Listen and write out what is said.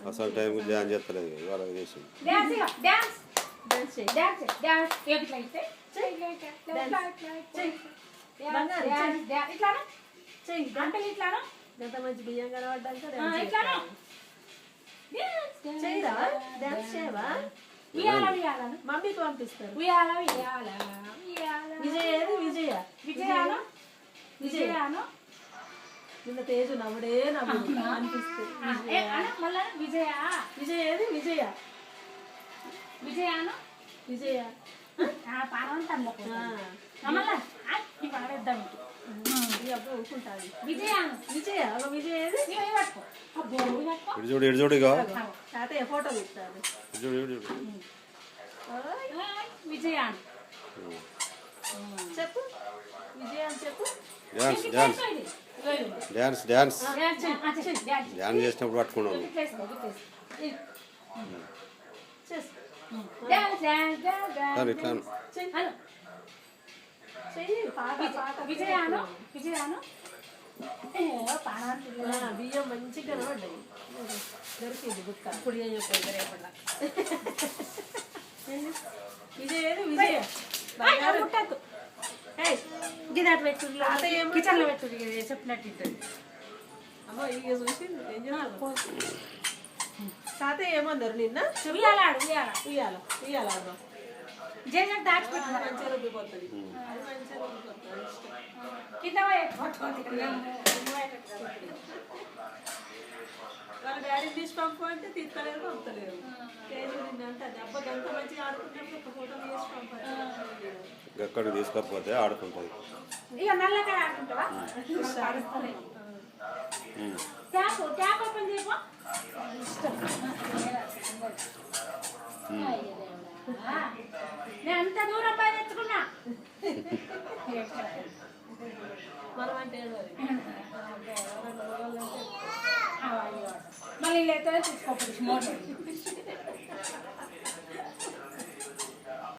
అసలు టైం ధ్యానం చేస్తలేదు ఇవాళ చేసింది గత మంచి బియ్యం కనబడ్డాక మమ్మీకి పంపిస్తారు. విజయ ఏది విజయ విజయాను నిన్న తేజు నవ్వుడే నవ్వుడు అనిపిస్తుంది. విజయ విజయ ఏది విజయ విజయాను విజయ పానవంతంలో ఊరుకుంటాది. విజయాను విజయ విజయ ఏది చూడు చూడుగా తాతయ్య ఫోటోలు ఇస్తాను. విజయాను చెప్పు విజయ అని చెప్పు. డ్యాన్స్ డ్యాన్స్ డ్యాన్స్ డ్యాన్స్ ధ్యానం చేసినప్పుడు పట్టుకున్నాను. ఇట్లా విజయాను విజయాను బియ్యం మంచిగా కనబడ్డాయి. దొరికింది బుక్క ఇప్పుడు ఏం చెప్పండి రేపట్లా. విజయ ఏది విజయ గిదాట్ పెట్టు కిచెన్ లో పెట్టు చెప్పినట్టు అమ్మో ఇక చూసింది ఏం చెప్పాలి. తాతయ్య ఏమన్నారు నిన్న ఉయ్యాలాడు ఉయ్యాల ఉయ్యాల అమ్మా జేజెట్ దాచిపెట్టు మంచిగా రుబ్బిపోతుంది. అది మంచిగా రుబ్బిపోతుంది. కింద వాళ్ళ డాడీ తీసి పంపు అంటే తీస్తలేదు పంపుతలేదు. తేజు నిన్న అంటే అబ్బా గంట మంచిగా ఆడుకున్నప్పుడు ఒక ఫోటో తీసి పంపాలి. ఎక్కడికి తీసుకోకపోతే ఆడుకుంటుంది. ఇక నల్లగా ఆడుకుంటావా ట్యాప్ ట్యాప్ ఓపెన్ చేయపో. నేను అంత దూరం పై తెచ్చుకున్నా మనం అంటే మళ్ళీ లేకపోతే తీసుకోవచ్చు మోటార్